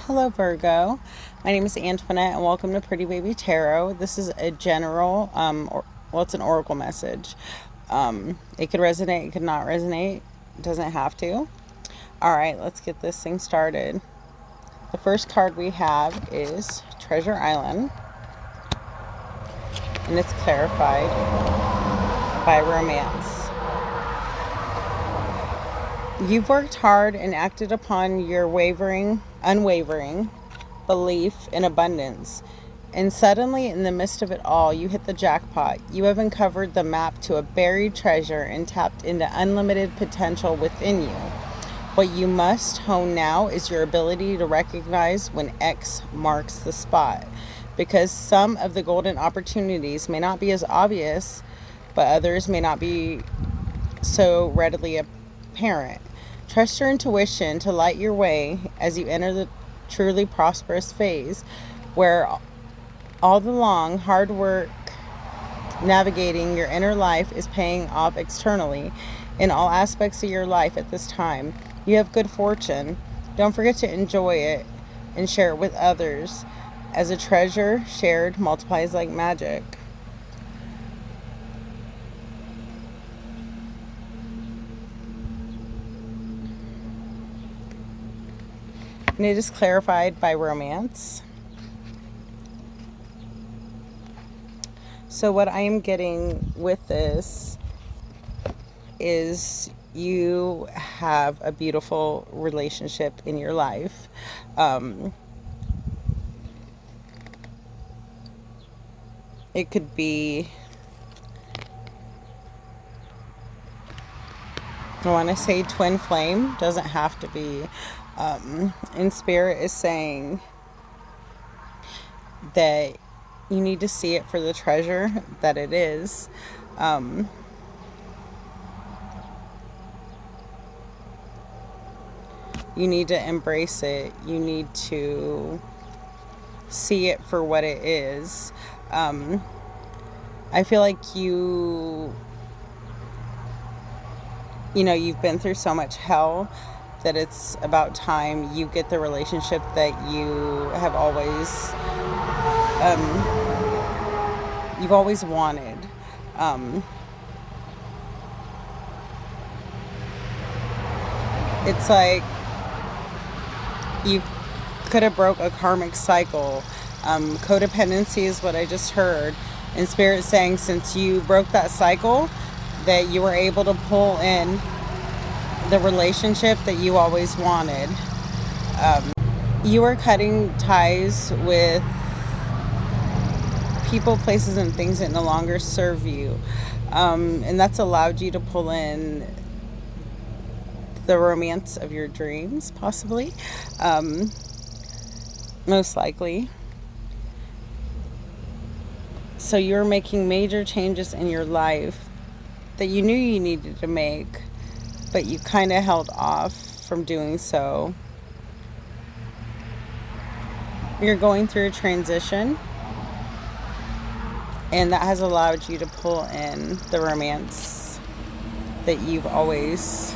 Hello, Virgo. My name is Antoinette, and welcome to Pretty Baby Tarot. This is a general, it's an oracle message. It could resonate, it could not resonate. It doesn't have to. All right, let's get this thing started. The first card we have is Treasure Island, and it's clarified by romance. You've worked hard and acted upon your unwavering belief in abundance. And suddenly, in the midst of it all, you hit the jackpot. You have uncovered the map to a buried treasure and tapped into unlimited potential within you. What you must hone now is your ability to recognize when X marks the spot. Because some of the golden opportunities may not be as obvious, but others may not be so readily apparent. Trust your intuition to light your way as you enter the truly prosperous phase, where all the long hard work navigating your inner life is paying off externally in all aspects of your life at this time. You have good fortune. Don't forget to enjoy it and share it with others, as a treasure shared multiplies like magic. And it is clarified by romance. So what I am getting with this is you have a beautiful relationship in your life. It could be, I want to say twin flame, doesn't have to be. And Spirit is saying that you need to see it for the treasure that it is. You need to embrace it. You need to see it for what it is. I feel like you've been through so much hell that it's about time you get the relationship that you have always wanted. It's like you could have broke a karmic cycle. Codependency is what I just heard. And Spirit saying, since you broke that cycle, that you were able to pull in the relationship that you always wanted. You are cutting ties with people, places, and things that no longer serve you. And that's allowed you to pull in the romance of your dreams, possibly. Most likely. So you're making major changes in your life that you knew you needed to make, but you kind of held off from doing so. You're going through a transition, and that has allowed you to pull in the romance that you've always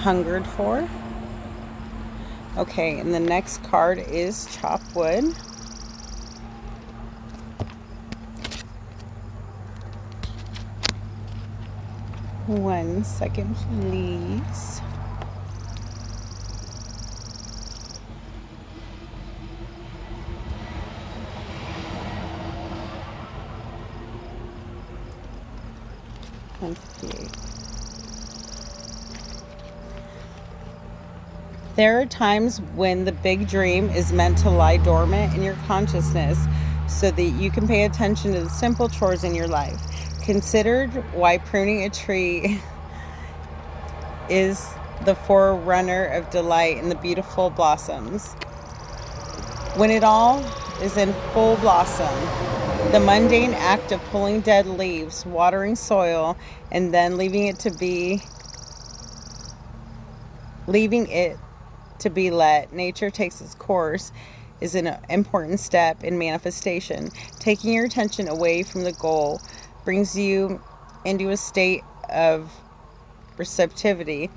hungered for. Okay, and the next card is Chop Wood. One second, please. There are times when the big dream is meant to lie dormant in your consciousness so that you can pay attention to the simple chores in your life. Considered why pruning a tree is the forerunner of delight in the beautiful blossoms. When it all is in full blossom, the mundane act of pulling dead leaves, watering soil, and then leaving it to be let nature takes its course is an important step in manifestation. Taking your attention away from the goal brings you into a state of receptivity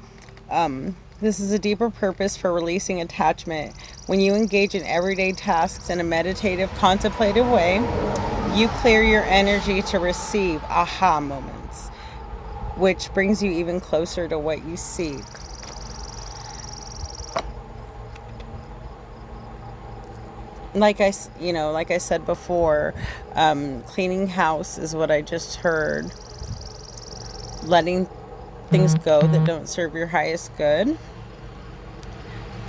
This is a deeper purpose for releasing attachment. When you engage in everyday tasks in a meditative, contemplative way, you clear your energy to receive aha moments, which brings you even closer to what you seek. Like I said before, cleaning house is what I just heard. Letting things go that don't serve your highest good.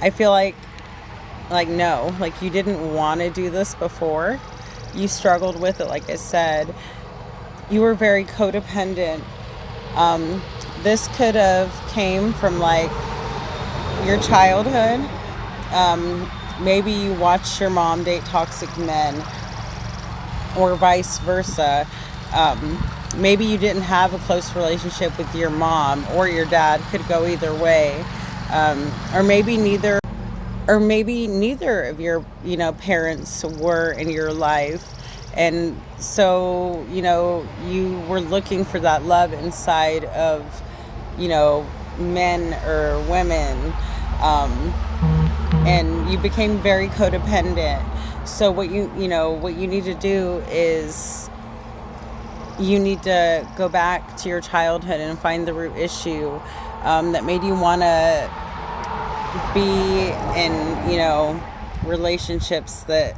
I feel like no, like you didn't want to do this before. You struggled with it, like I said. You were very codependent. This could have came from like your childhood. Maybe you watched your mom date toxic men, or vice versa. Maybe you didn't have a close relationship with your mom or your dad. Could go either way. Or maybe neither of your parents were in your life, and so you were looking for that love inside of men or women, and you became very codependent. So what you need to do is you need to go back to your childhood and find the root issue that made you want to be in relationships that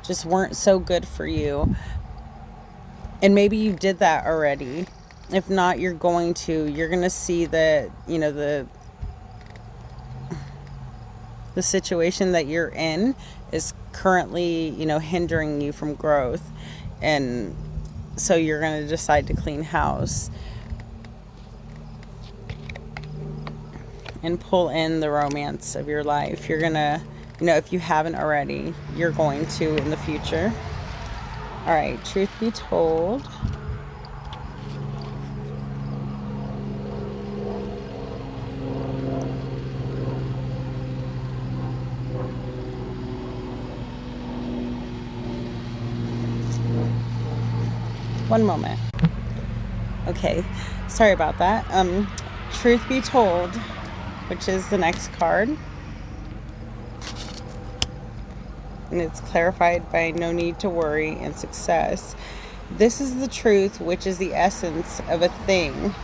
just weren't so good for you. And maybe you did that already. If not, you're going to see that the situation that you're in is currently hindering you from growth, and so you're going to decide to clean house and pull in the romance of your life. You're going to, if you haven't already, you're going to in the future. All right, truth be told. One moment. Okay, sorry about that. Truth be told, which is the next card, and it's clarified by no need to worry and success. This is the truth, which is the essence of a thing,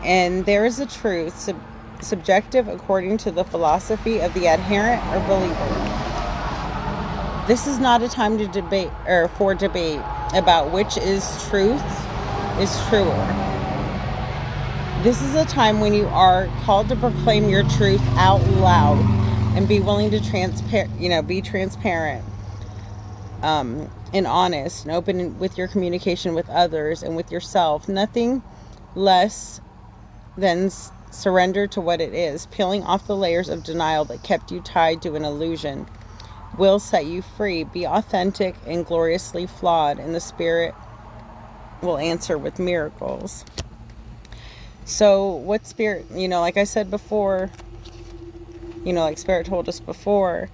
and there is a truth subjective according to the philosophy of the adherent or believer. This is not a time to debate about which is truer. This is a time when you are called to proclaim your truth out loud and be willing to be transparent, and honest and open with your communication with others and with yourself. Nothing less than surrender to what it is. Peeling off the layers of denial that kept you tied to an illusion will set you free. Be authentic and gloriously flawed, and the Spirit will answer with miracles. So what Spirit, like I said before, like Spirit told us before,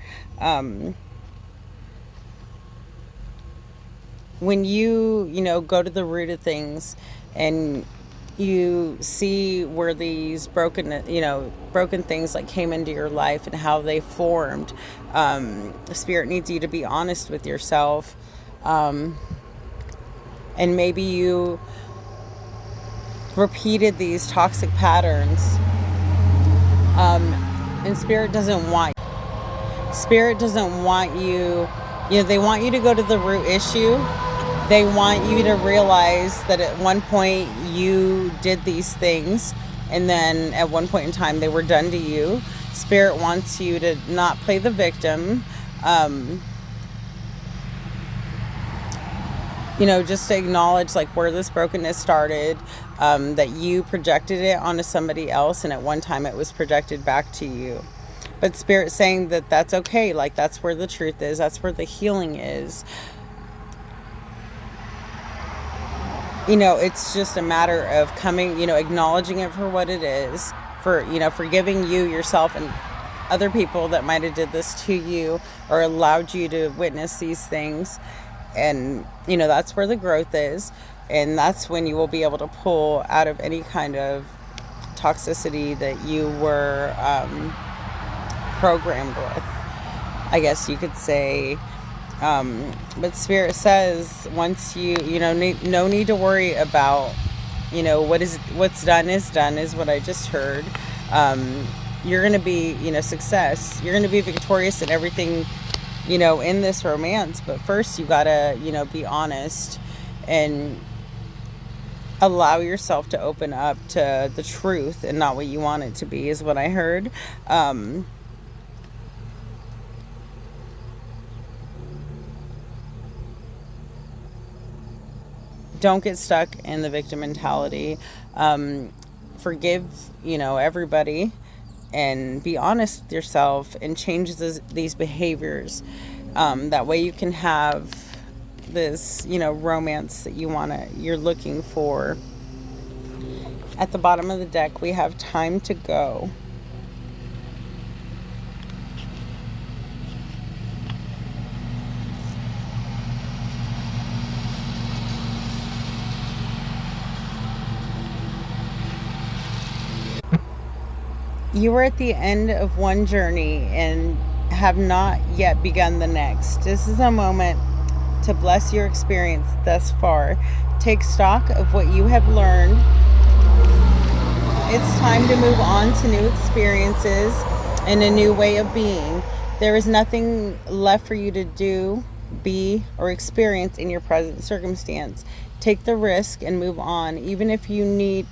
when you go to the root of things and you see where these broken things like came into your life and how they formed, the Spirit needs you to be honest with yourself, and maybe you repeated these toxic patterns, and Spirit doesn't want you, they want you to go to the root issue. They want you to realize that at one point you did these things, and then at one point in time they were done to you. Spirit wants you to not play the victim, just to acknowledge like where this brokenness started, that you projected it onto somebody else, and at one time it was projected back to you. But Spirit's saying that that's okay, like that's where the truth is, that's where the healing is. It's just a matter of coming, acknowledging it for what it is, for, forgiving you, yourself, and other people that might have did this to you or allowed you to witness these things. And, that's where the growth is. And that's when you will be able to pull out of any kind of toxicity that you were programmed with, I guess you could say. But Spirit says once you know, no need to worry about, you know, what's done is what I just heard. You're going to be, you know, success. You're going to be victorious in everything, you know, in this romance. But first you got to, you know, be honest and allow yourself to open up to the truth and not what you want it to be, is what I heard. Don't get stuck in the victim mentality. Forgive, you know, everybody, and be honest with yourself and change these behaviors. That way you can have this, you know, romance that you're looking for. At the bottom of the deck, we have time to go. You are at the end of one journey and have not yet begun the next. This is a moment to bless your experience thus far. Take stock of what you have learned. It's time to move on to new experiences and a new way of being. There is nothing left for you to do, be, or experience in your present circumstance. Take the risk and move on. Even if you need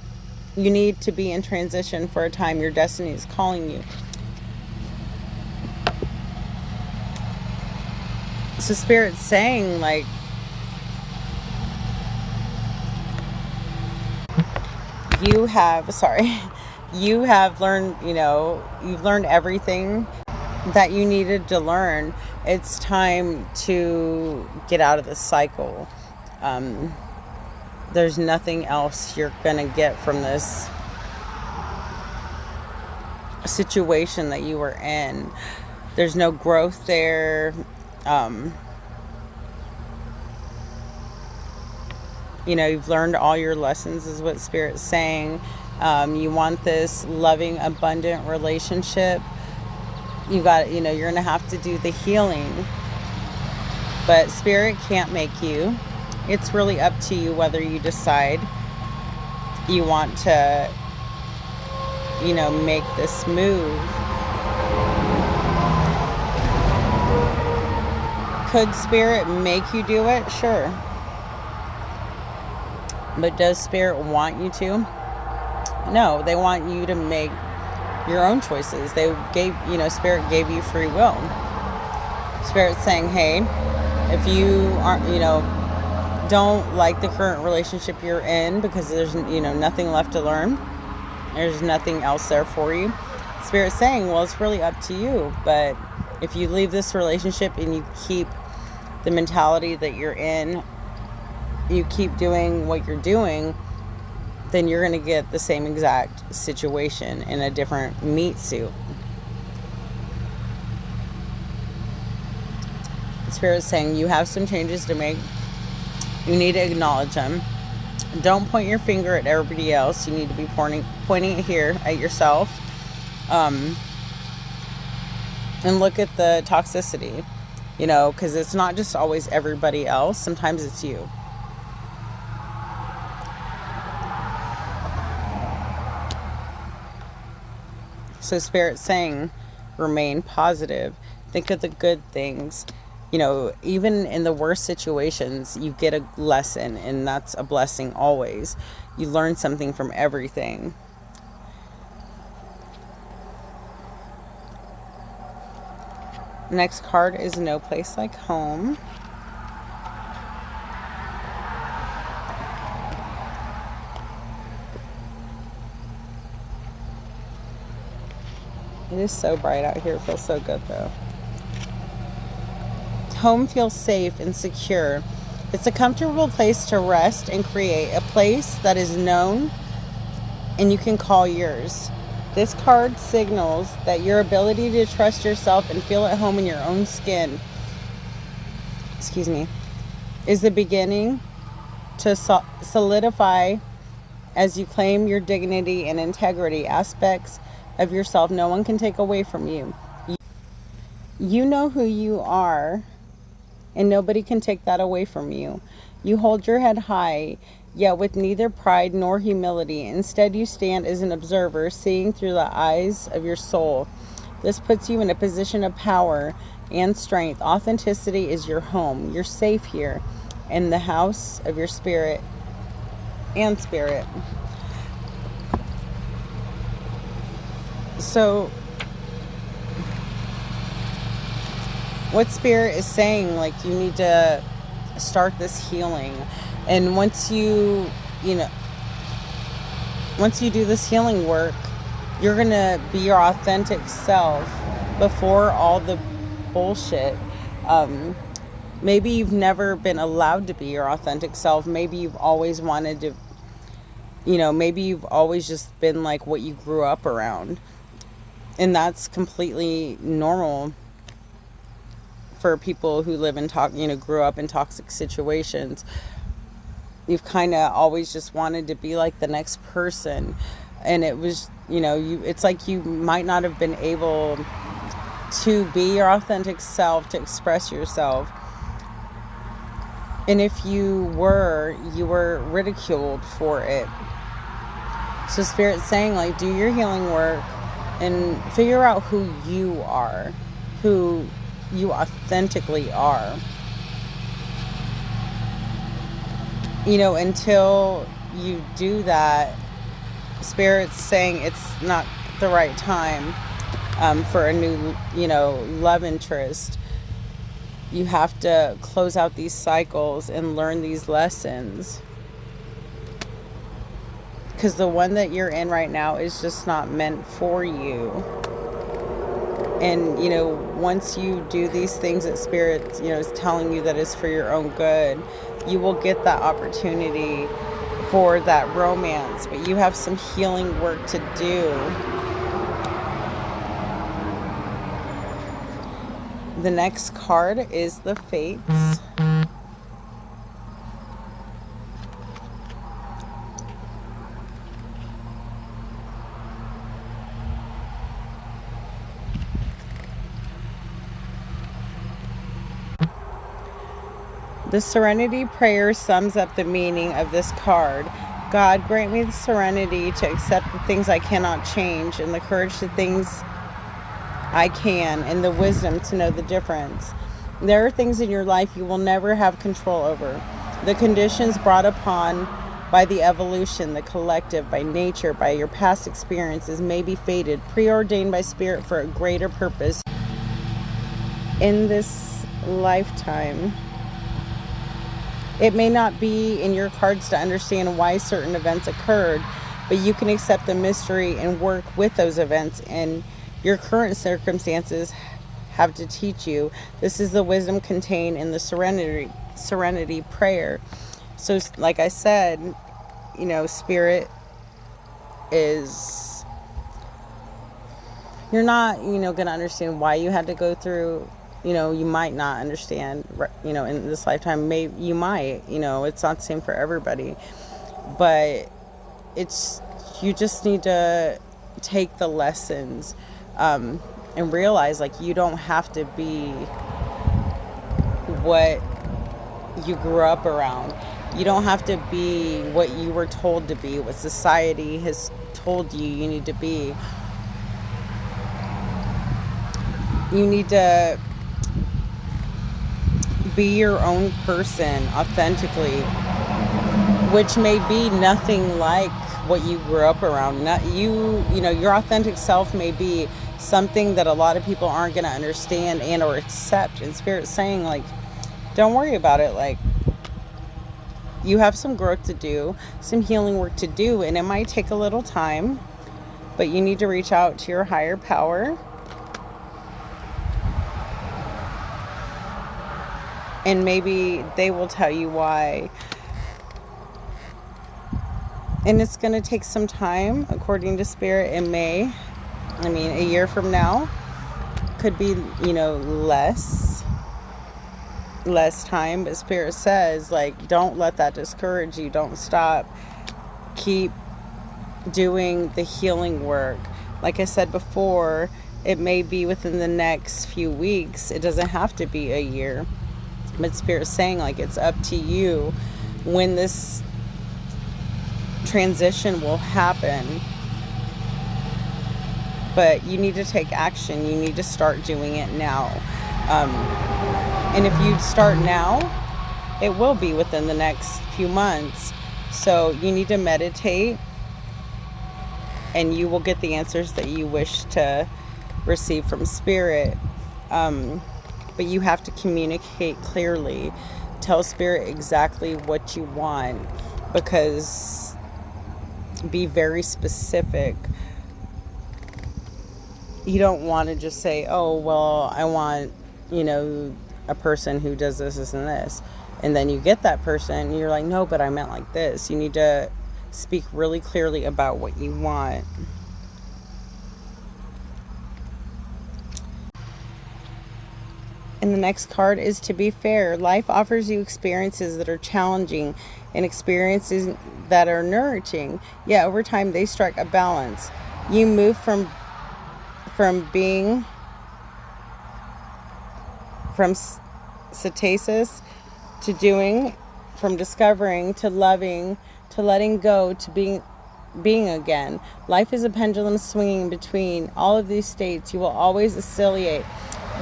to be in transition for a time, your destiny is calling you. So Spirit's saying, like, you have learned, you know, you've learned everything that you needed to learn. It's time to get out of the cycle. There's nothing else you're gonna get from this situation that you were in. There's no growth there. You know, you've learned all your lessons, is what Spirit's saying. You want this loving, abundant relationship. You got, you know, you're gonna have to do the healing, but Spirit can't make you. It's really up to you whether you decide you want to, you know, make this move. Could Spirit make you do it? Sure. But does Spirit want you to? No, they want you to make your own choices. Spirit gave you free will. Spirit's saying, hey, if you aren't, you know, don't like the current relationship you're in because there's, you know, nothing left to learn, there's nothing else there for you. Spirit's saying, well, it's really up to you. But if you leave this relationship and you keep the mentality that you're in, you keep doing what you're doing, then you're going to get the same exact situation in a different meat suit. Spirit's saying you have some changes to make. You need to acknowledge them. Don't point your finger at everybody else. You need to be pointing it here at yourself. And look at the toxicity, you know, because it's not just always everybody else. Sometimes it's you. So Spirit's saying, remain positive. Think of the good things. You know, even in the worst situations, you get a lesson, and that's a blessing always. You learn something from everything. Next card is No Place Like Home. It is so bright out here. It feels so good though. Home feels safe and secure. It's a comfortable place to rest and create, a place that is known and you can call yours. This card signals that your ability to trust yourself and feel at home in your own skin, is the beginning to solidify as you claim your dignity and integrity, aspects of yourself no one can take away from you. You know who you are, and nobody can take that away from you. You hold your head high, yet with neither pride nor humility. Instead, you stand as an observer, seeing through the eyes of your soul. This puts you in a position of power and strength. Authenticity is your home. You're safe here in the house of your spirit and spirit. So what Spirit is saying, like, you need to start this healing. And once you do this healing work, you're going to be your authentic self before all the bullshit. Maybe you've never been allowed to be your authentic self. Maybe you've always wanted to, maybe you've always just been like what you grew up around. And that's completely normal for people who live in grew up in toxic situations. You've kind of always just wanted to be like the next person. And it was, it's like you might not have been able to be your authentic self, to express yourself. And if you were ridiculed for it. So Spirit's saying, like, do your healing work and figure out who you are, who you authentically are. Until you do that, Spirit's saying it's not the right time for a new, love interest. You have to close out these cycles and learn these lessons. Because the one that you're in right now is just not meant for you. And, once you do these things that Spirit, is telling you that is for your own good, you will get that opportunity for that romance. But you have some healing work to do. The next card is the Fates. The Serenity Prayer sums up the meaning of this card. God, grant me the serenity to accept the things I cannot change, and the courage to things I can, and the wisdom to know the difference. There are things in your life you will never have control over. The conditions brought upon by the evolution, the collective, by nature, by your past experiences may be fated, preordained by Spirit for a greater purpose in this lifetime. It may not be in your cards to understand why certain events occurred, but you can accept the mystery and work with those events, and your current circumstances have to teach you. This is the wisdom contained in the Serenity Prayer. So, like I said, Spirit is, you're not, going to understand why you had to go through. You might not understand, in this lifetime. Maybe you might, it's not the same for everybody. But you just need to take the lessons and realize, like, you don't have to be what you grew up around. You don't have to be what you were told to be, what society has told you need to be. You need to be your own person authentically, which may be nothing like what you grew up around. Your authentic self may be something that a lot of people aren't going to understand and or accept. And Spirit's saying, like, don't worry about it. Like, you have some growth to do, some healing work to do, and it might take a little time, but you need to reach out to your higher power. And maybe they will tell you why. And it's going to take some time, according to Spirit. It may, a year from now could be, less time. But Spirit says, like, don't let that discourage you. Don't stop. Keep doing the healing work. Like I said before, it may be within the next few weeks. It doesn't have to be a year. But Spirit's saying, like, it's up to you when this transition will happen. But you need to take action. You need to start doing it now. And if you start now, it will be within the next few months. So you need to meditate, and you will get the answers that you wish to receive from Spirit. But you have to communicate clearly. Tell Spirit exactly what you want, because be very specific. You don't want to just say, oh, well, I want, a person who does this, this, and this. And then you get that person, and you're like, no, but I meant like this. You need to speak really clearly about what you want. And the next card is to be fair. Life offers you experiences that are challenging and experiences that are nourishing. Yet over time, they strike a balance. You move from stasis to doing, from discovering to loving to letting go to being again. Life is a pendulum swinging between all of these states. You will always oscillate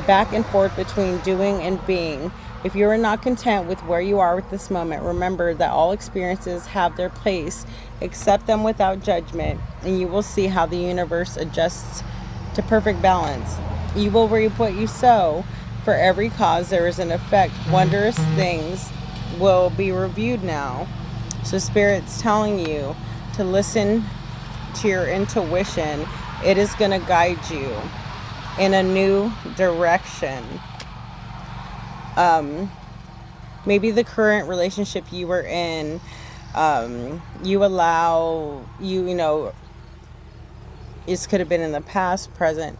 back and forth between doing and being. If you are not content with where you are at this moment, remember that all experiences have their place. Accept them without judgment, and you will see how the universe adjusts to perfect balance. You will reap what you sow. For every cause there is an effect. Wondrous things will be reviewed now. So Spirit's telling you to listen to your intuition. It is going to guide you in a new direction. Maybe the current relationship you were in, this could have been in the past, present.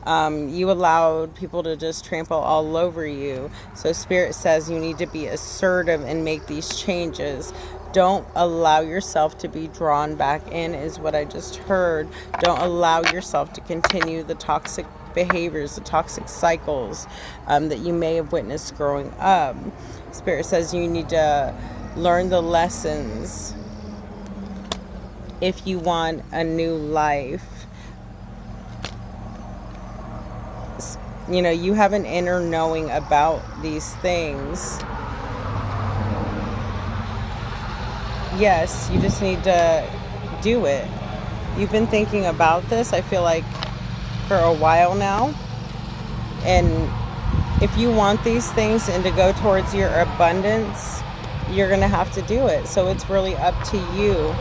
You allowed people to just trample all over you. So Spirit says you need to be assertive and make these changes. Don't allow yourself to be drawn back in, is what I just heard. Don't allow yourself to continue the toxic behaviors, the toxic cycles that you may have witnessed growing up. Spirit says you need to learn the lessons if you want a new life. You have an inner knowing about these things. Yes, you just need to do it. You've been thinking about this, I feel like, for a while now. And if you want these things and to go towards your abundance, you're going to have to do it. So it's really up to you.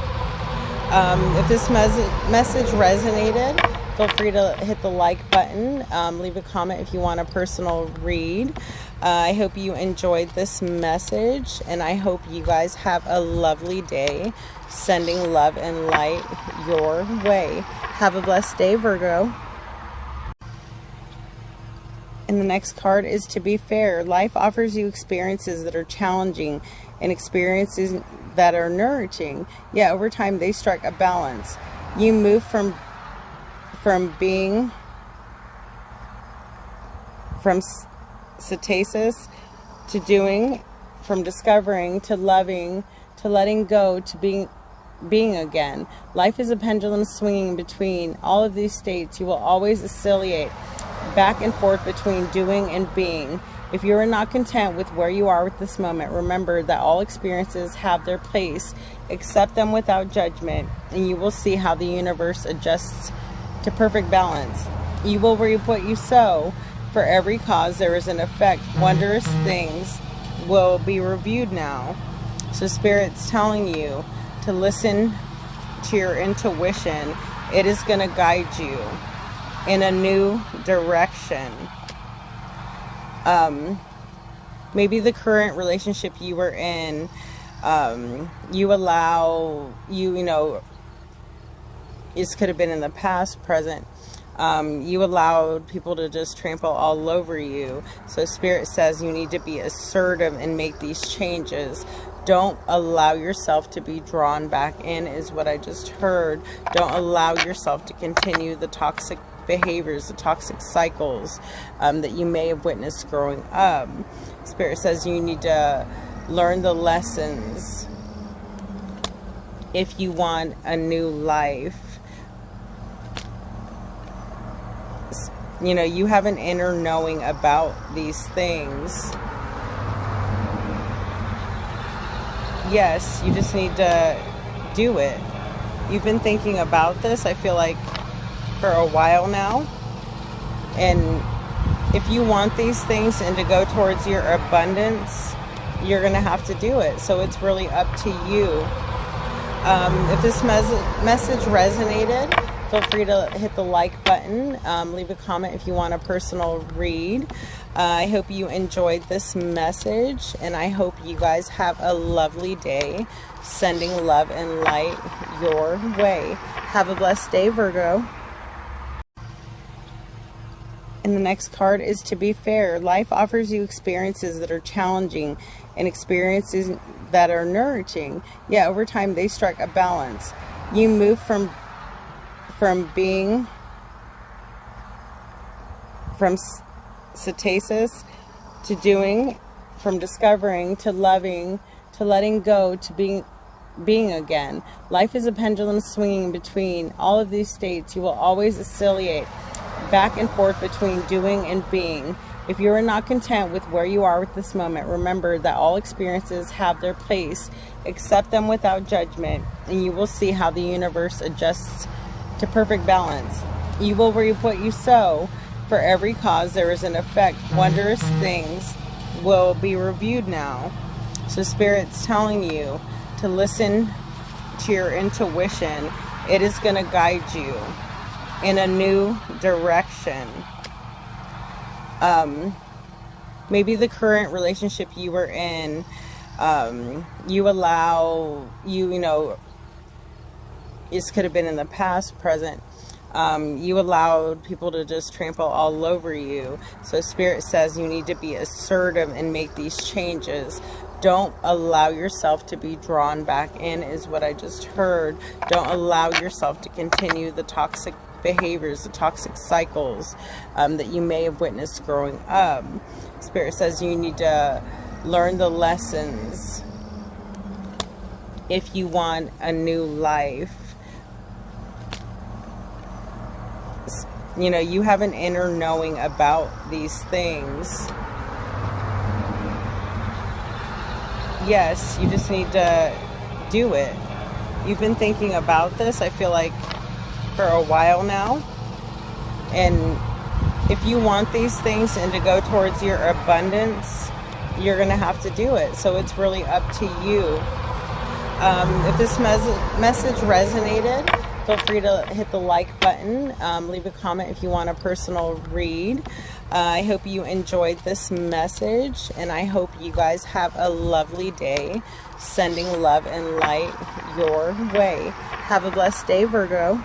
If this message resonated, feel free to hit the like button. Leave a comment if you want a personal read. I hope you enjoyed this message, and I hope you guys have a lovely day. Sending love and light your way. Have a blessed day, Virgo. And the next card is to be fair. Life offers you experiences that are challenging and experiences that are nourishing. Yet over time, they strike a balance. You move from stasis to doing, from discovering to loving to letting go to being again. Life is a pendulum swinging between all of these states. You will always oscillate back and forth between doing and being. If you are not content with where you are at this moment, remember that all experiences have their place. Accept them without judgment, and you will see how the universe adjusts to perfect balance. You will reap what you sow. For every cause there is an effect. Wondrous things will be reviewed now. So Spirit's telling you to listen to your intuition. It is going to guide you in a new direction. Maybe the current relationship you were in, this could have been in the past, present. You allowed people to just trample all over you. So Spirit says you need to be assertive and make these changes. Don't allow yourself to be drawn back in, is what I just heard. Don't allow yourself to continue the toxic behaviors, the toxic cycles that you may have witnessed growing up. Spirit says you need to learn the lessons if you want a new life. You know, you have an inner knowing about these things. Yes, you just need to do it. You've been thinking about this, I feel like, for a while now. And if you want these things and to go towards your abundance, you're going to have to do it. So it's really up to you. If this message resonated, feel free to hit the like button. Leave a comment if you want a personal read. I hope you enjoyed this message, and I hope you guys have a lovely day. Sending love and light your way. Have a blessed day, Virgo. And the next card is to be fair. Life offers you experiences that are challenging and experiences that are nourishing. Yeah, over time they strike a balance. You move from stasis to doing, from discovering to loving, to letting go, to being again. Life is a pendulum swinging between all of these states. You will always oscillate back and forth between doing and being. If you are not content with where you are at this moment, remember that all experiences have their place. Accept them without judgment, and you will see how the universe adjusts to perfect balance. You will reap what you sow. For every cause there is an effect. Wondrous things will be reviewed now. So Spirit's telling you to listen to your intuition. It is going to guide you in a new direction. Maybe the current relationship you were in, this could have been in the past, present. You allowed people to just trample all over you. So Spirit says you need to be assertive and make these changes. Don't allow yourself to be drawn back in, is what I just heard. Don't allow yourself to continue the toxic behaviors, the toxic cycles that you may have witnessed growing up. Spirit says you need to learn the lessons if you want a new life. You know, you have an inner knowing about these things. Yes, you just need to do it. You've been thinking about this, I feel like, for a while now. And if you want these things and to go towards your abundance, you're going to have to do it. So it's really up to you. If this message resonated, feel free to hit the like button. Leave a comment if you want a personal read. I hope you enjoyed this message, and I hope you guys have a lovely day. Sending love and light your way. Have a blessed day, Virgo.